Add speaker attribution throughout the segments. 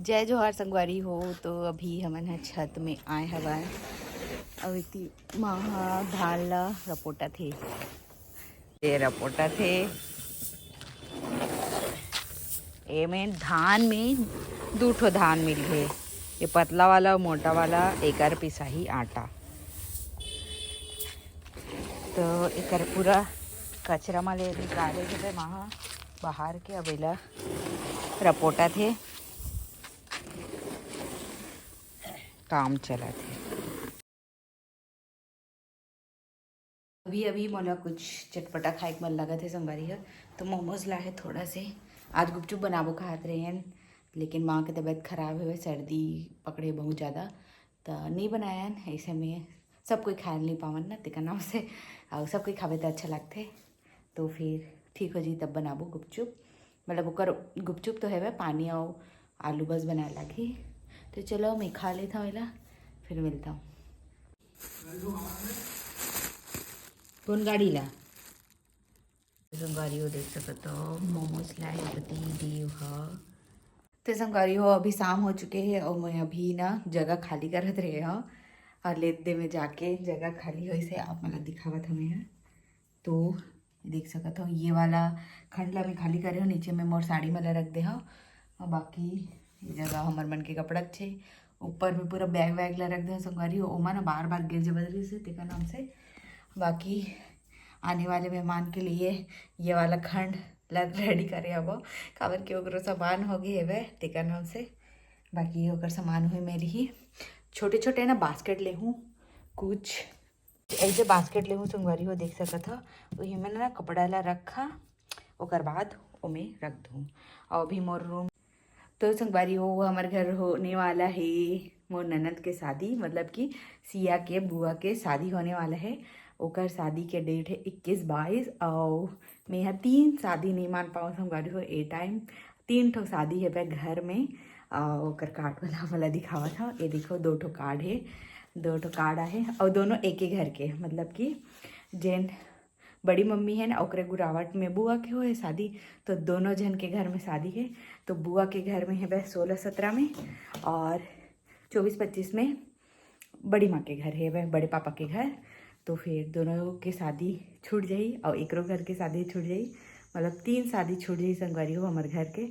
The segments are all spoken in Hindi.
Speaker 1: जय जोहार संगवारी हो। तो अभी हमन ह छत में आए हवन। अउ इति महा धान ला रपोटा थे। ये रपोटा थे। ए में धान में दू ठो धान मिलहे। ये पतला वाला और मोटा वाला एकर पिसाही आटा। तो एकर पूरा कचरा मा ले निकाले के महा बाहर के अबेला रपोटा थे काम चला थे। अभी अभी मोला कुछ चटपटा खाए के मन लगत है संगवारी है। तो मोमोज लाए थोड़ा से। आज गुपचुप बनाबो खात रहे हैं, लेकिन माँ की तबीयत खराब है, सर्दी पकड़े बहुत ज़्यादा। तो नहीं बनाया ऐसे में सब कोई खा नहीं पावन ना तेकर नाम से। और सब कोई खावे तो अच्छा लगते। तो फिर ठीक हो जी तब बनाबो गुपचुप। मतलब ओकर गुपचुप तो है पानी और आलू बस बनाए लगी। तो चलो मैं खा लेता हूँ एला, फिर मिलता हूँ। कौन गाड़ी ला संगवारी हो देख सकत हो मोमोज लाए पति देव ह। तो संगवारी हो अभी शाम हो चुके हैं और मैं अभी ना जगह खाली करत रहे हो और लेट दे में जाके जगह खाली हो से आप मला दिखावत हमें है। तो देख सकत हो ये वाला खंड ला मैं खाली करे हो। नीचे में मोर साड़ी मला रख दे हो और बाकी ये जगह हमर मन के कपड़ा छे। ऊपर में पूरा बैग वैग ला रख दे हो संगवारी हो। ओमा ना बार बार गिर जबरदस्ती से तेका नाम से। बाकी आने वाले मेहमान के लिए ये वाला खंड रेडी करे अब काबर के ओकरो सामान हो गई है तेकर नाम से। बाकी ओकर सामान हुई मेरी ही छोटे छोटे ना बास्केट ले हूँ। कुछ ऐसे बास्केट ले हूँ संगवारी हो देख सकत हो। वही मैंने ना कपड़ा ला रखा ओकर बाद ओमे रख दूँ। और अभी मोर रूम तो संगवारी हो हमारे घर होने वाला है मोर ननद के शादी। मतलब कि सिया के बुआ के शादी होने वाला है। ओकर शादी के डेट है 21-22। और मैं यहाँ 3 शादी नहीं मान पाऊँ संगवारी हो ए टाइम। 3 ठो शादी है घर में। ओकर कार्ड वाला वाला दिखावा था। ये देखो 2 ठो कार्ड है, 2 ठो कार्ड है और दोनों एक ही घर के। मतलब कि जेन बड़ी मम्मी है ना ओकरे गुरावट में बुआ के हो है शादी। तो दोनों जन के घर में शादी है। तो बुआ के घर में है वह 16-17 में और 24-25 में बड़ी माँ के घर है वह बड़े पापा के घर। तो फिर दोनों के शादी छूट जाई और एकरो घर के शादी छूट जाई। मतलब 3 शादी छूट जाई संगवारी हो हमारे घर के।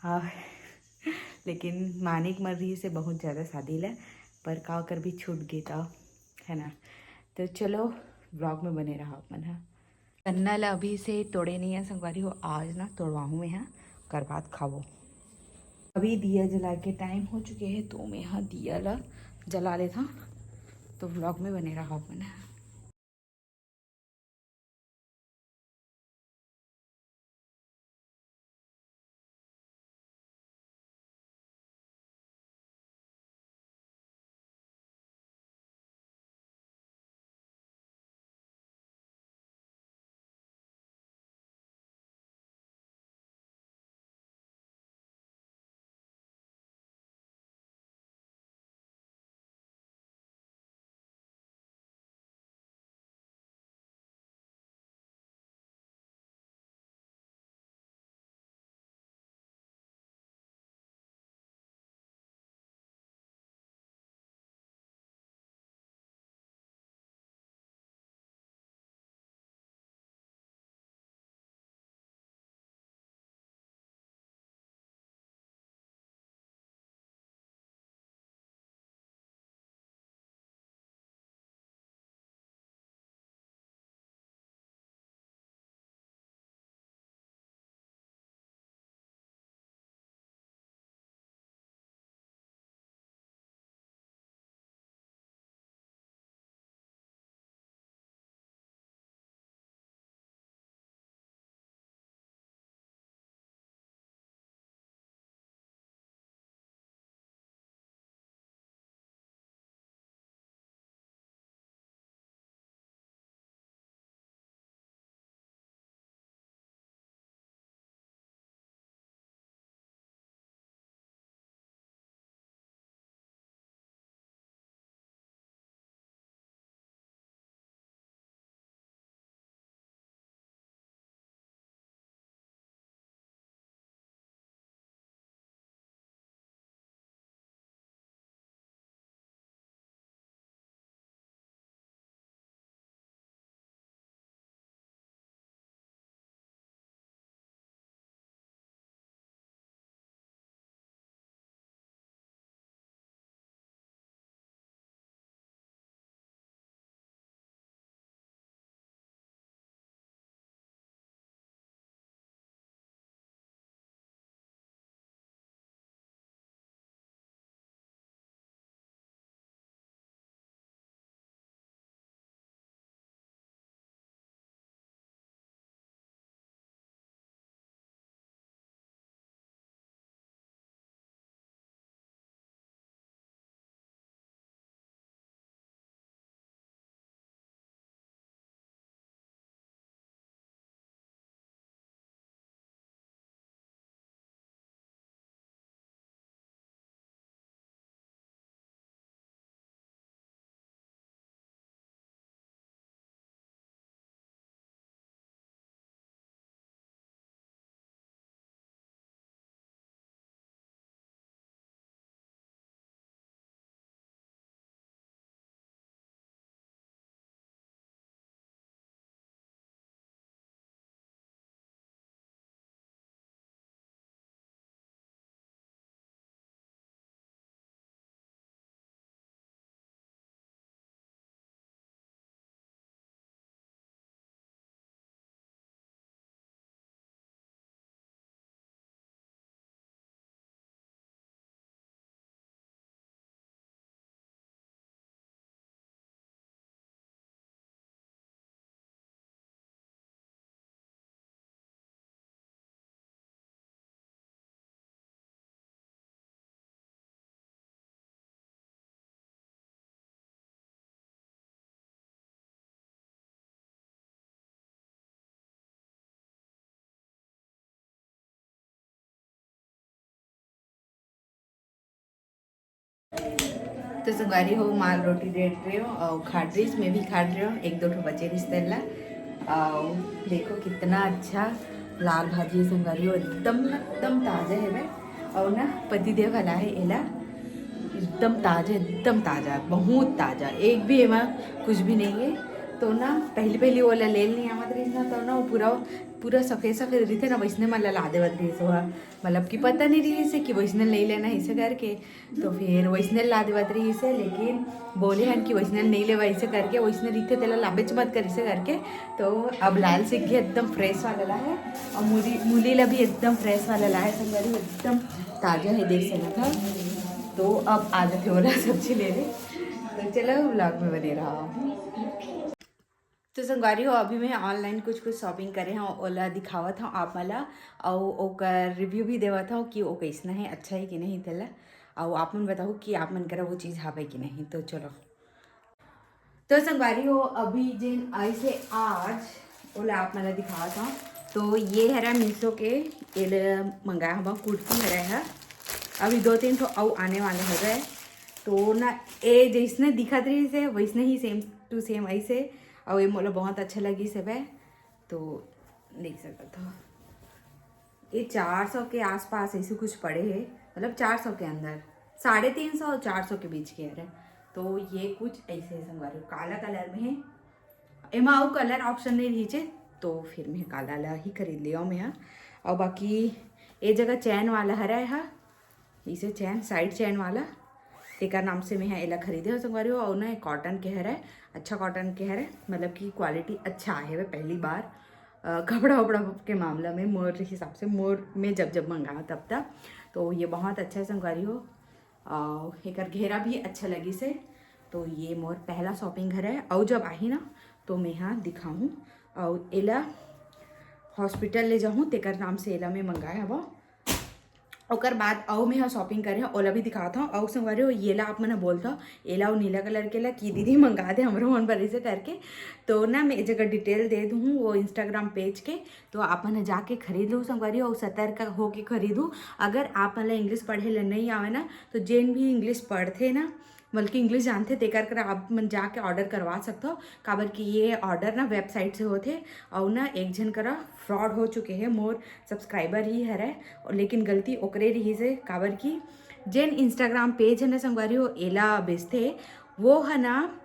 Speaker 1: हाँ लेकिन मानिक मर्जी से बहुत ज़्यादा शादी ला पर का कर भी छूट गई था है ना। तो चलो ब्लॉग में बने रहा अपन। हाँ गन्ना ला अभी से तोड़े नहीं है संगवारी हो। आज ना तोड़वाऊँ मैं यहाँ कर बाद खावो। अभी दिया जला के टाइम हो चुके हैं तो मैं यहाँ दिया ला जला लेता। तो ब्लॉग में बने रहा अपन। तो संगवारी हो माल रोटी रेट रहे हो और खा रही मैं भी खा रही हूँ, एक दो ठो बचे रिश्तेला और देखो कितना अच्छा लाल भाजी संगवारी हो, एकदम एकदम ताज़ा है भाई। और ना पति देव वाला है एला एकदम ताज़ा बहुत ताज़ा, एक भी एमा कुछ भी नहीं है। तो ना पहली पहली ओला ले नहीं आवत रही ना, तो ना वो पूरा पूरा सफ़ेद सफ़ेद रही थे ना, वैसने मला ला देवत रही से वह मतलब कि पता नहीं रही से कि वैसने ले लेना इसे करके, तो फिर वैसने ला देवत रही से। लेकिन बोले हैं कि वैसने नहीं ले वैसे करके, वैसने रीते तेला लाबेच मत कर इसे करके। तो अब लाल सीख गया एकदम फ्रेश वाला ला है और मूली ला भी एकदम फ्रेश वाला ला है संगवारी, एकदम ताज़ा है देख से ना था। तो अब आदत है वाला सब्जी ले ले, तो चलो व्लॉग में बने रहा हूँ। तो संगवारी हो अभी मैं ऑनलाइन कुछ शॉपिंग करे हाँ, ओला दिखावत हूँ आप मला और ओकर रिव्यू भी देवत हूँ कि वो कैसना है, अच्छा है कि नहीं तेला, और आप मन बताओ कि आप मन करा वो चीज़ हावे कि नहीं। तो चलो तो संगवारी हो अभी जिन ऐसे आज ओला आप मला दिखावत हूँ। तो ये हरा मीशो के ये मंगाया हुआ कुर्ती हरा है, अभी 2-3 ठो और आने वाले हो गए। तो ना ये जैसने दिखत रही से वैसने ही सेम टू सेम ऐसे, और ये मोला बहुत अच्छा लगी से वह, तो देख सकते हो ये 400 के आसपास ऐसे कुछ पड़े है, मतलब 400 के अंदर 350 और 400 के बीच के है। तो ये कुछ ऐसे संगवारी काला कलर में है, एमा और कलर ऑप्शन नहीं रही, तो फिर मैं काला ला ही खरीद लिया मैं यहाँ। और बाकी ये जगह चैन वाला हरा है, इसे चैन साइड चैन वाला तेकर नाम से मैं यहाँ एला खरीदे हो संगवारी हो। और ना कॉटन के है, अच्छा कॉटन के है, मतलब कि क्वालिटी अच्छा है वह पहली बार कपड़ा वपड़ा के मामला में मोर हिसाब से, मोर में जब मंगाया तब तो ये बहुत अच्छा है संगवारी हो। एक घेरा भी अच्छा लगी से, तो ये मोर पहला शॉपिंग घर है। और जब आई ना तो मैं यहाँ दिखाऊँ और एला हॉस्पिटल ले जाऊँ तेकर नाम से एला मैं मंगाया हवा। और बाद और मैं यहाँ शॉपिंग करे ओला भी दिखाता हूँ। और संगवारी हो ये ला आप मैंने बोलता एला और नीला कलर के ला कि दीदी मंगा दे हमारे मन पर ऐसे करके, तो ना मैं एक जगह डिटेल दे दूँ वो इंस्टाग्राम पेज के, तो आप मैंने जाके खरीद लो संगवारी और सतर्क होके खरीदूँ। अगर आप मतलब इंग्लिश पढ़े ले नहीं आवे ना, तो जिन भी इंग्लिश पढ़ते ना बल्कि इंग्लिश जानते ते कर आप मन जाके ऑर्डर करवा सकते हो, काबर कि ये ऑर्डर ना वेबसाइट से होते। और ना एक जन करा फ्रॉड हो चुके हैं, मोर सब्सक्राइबर ही है लेकिन गलती ओकरे रही से, काबर की जेन इंस्टाग्राम पेज है ना संगवारी हो एला बेचते वो है ना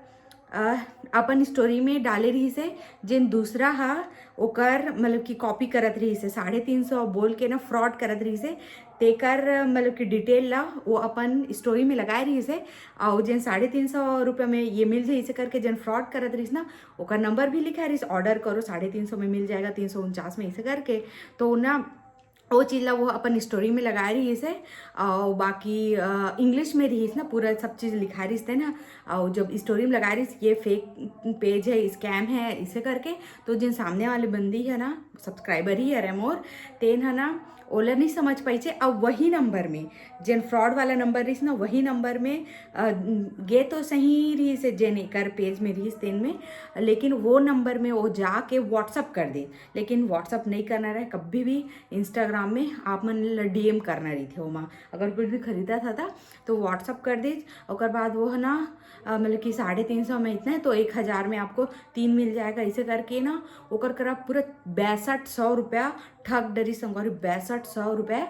Speaker 1: अपन स्टोरी में डाले रही से, जिन दूसरा हा ओकर मतलब कि कॉपी करत रही से 350 बोल के ना फ्रॉड करत रही से, तेकर मतलब कि डिटेल ला वो अपन स्टोरी में लगाए रही से। और जिन 350 रुपये में ये मिल जाए इसे करके जिन फ्रॉड करत रही ना, ओकर नंबर भी लिखा रही ऑर्डर करो 350 में मिल जाएगा, 349 में इसे करके। तो ना वो चीज़ ला वो अपन स्टोरी में लगा रही है, और बाकी इंग्लिश में रही ना पूरा सब चीज़ लिखा रही थे ना। और जब स्टोरी में लगा रही ये फेक पेज है, स्कैम है इसे करके, तो जिन सामने वाले बंदी है ना सब्सक्राइबर ही है मोर, तेन है ना ओला नहीं समझ पाई छे। अब वही नंबर में जेन फ्रॉड वाला नंबर रही ना, वही नंबर में गे तो सही रही से जेन एकर पेज में रही तेन में, लेकिन वो नंबर में वो जाके व्हाट्सअप कर दे। लेकिन व्हाट्सअप नहीं करना रहे कभी भी, इंस्टाग्राम में आप मन DM करना रही थे वहाँ, अगर कुछ भी खरीदा था तो व्हाट्सअप कर दे। और बाद वो है ना मतलब कि 350 में इतना है तो 1000 में आपको 3 मिल जाएगा इसे करके ना, ओकर करा पूरा 6200 रुपया ठग डरी संगवारी, 6200 रुपये।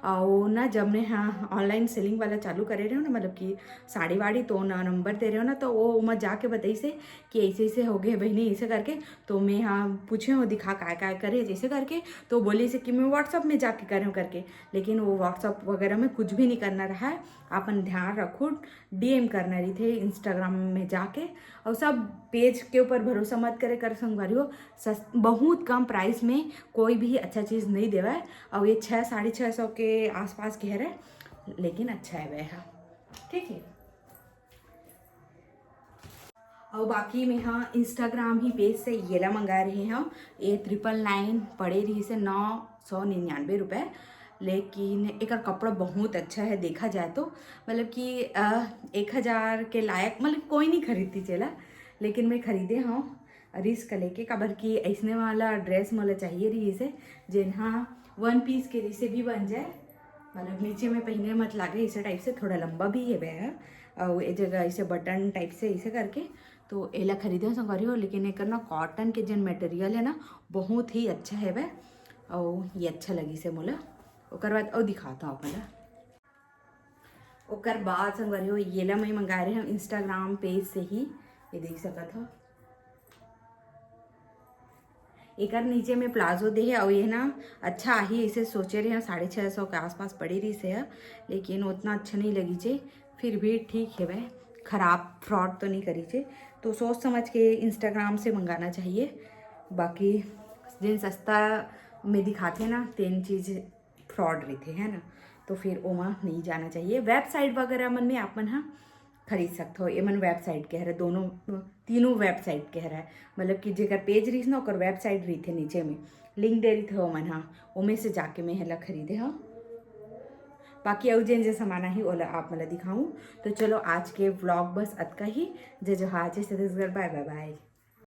Speaker 1: और ना जब मैं हाँ ऑनलाइन सेलिंग वाला चालू करे रहे हो ना, मतलब कि साड़ी वाड़ी, तो ना नंबर दे रहे हो ना, तो वो मैं जाके बताई से कि ऐसे ऐसे हो गए बहनी ऐसे करके। तो मैं हाँ पूछे हो दिखा काय करे जैसे करके, तो बोली से कि मैं व्हाट्सअप में जाके करे हूँ करके, लेकिन वो व्हाट्सअप वगैरह में कुछ भी नहीं करना रहा है। अपन ध्यान रखो, DM करना रही थे इंस्टाग्राम में जाके। और सब पेज के ऊपर भरोसा मत करे कर संगवारी हो, बहुत कम प्राइस में कोई भी अच्छा चीज़ नहीं देवा है। और ये 600-650 के आसपास के है, लेकिन अच्छा है वह, ठीक है। और बाकी में हाँ इंस्टाग्राम ही पेज से ये ला मंगा रहे हैं, ये 999 पड़े रही से 999 रुपये। लेकिन एक कपड़ा बहुत अच्छा है देखा जाए तो, मतलब कि 1000 के लायक, मतलब कोई नहीं खरीदती चला, लेकिन मैं खरीदे हाँ रिस्क लेके, काबर कि ऐसने वाला ड्रेस मला चाहिए रही से जिन हाँ 1 पीस के जैसे भी बन जाए। मतलब नीचे में पहने मत लागे इसे टाइप से, थोड़ा लंबा भी है वह और ये जगह ऐसे बटन टाइप से ऐसे करके। तो एला खरीदे संगरी हो, लेकिन एक ना कॉटन के जन मटेरियल है ना बहुत ही अच्छा है वह, और ये अच्छा लगी से मोला। ओकर बाद और दिखाता हूँ अपना। ओकर बाद संगरी हो ये ला मैं मंगाए रहे हम इंस्टाग्राम पेज से ही, ये देख सकत हो। एक नीचे में प्लाजो दे है और ये ना अच्छा ही इसे सोचे रहे हैं 650 के आसपास पड़ी रही से है, लेकिन उतना अच्छा नहीं लगी चे, फिर भी ठीक है वह, ख़राब फ्रॉड तो नहीं करी चे। तो सोच समझ के इंस्टाग्राम से मंगाना चाहिए। बाकी जिन सस्ता में दिखाते ना तीन चीज़ फ्रॉड रही थे है ना, तो फिर ओमा नहीं जाना चाहिए। वेबसाइट वगैरह मन में आप मन हाँ खरीद सकते हो। ये मन वेबसाइट कह रहे दोनों तीनों वेबसाइट कह रहा है, मतलब कि जेकर पेज रही ना और वेबसाइट रही थे नीचे में लिंक दे रही थे वो मन हाँ उमें से जाके मैं हेला खरीदे हाँ। बाकी और जिन जो सामान ही ओला आप मतलब दिखाऊँ। तो चलो आज के व्लॉग बस अतका ही। जय जोहार, जय छत्तीसगढ़, बाय बाय बाय।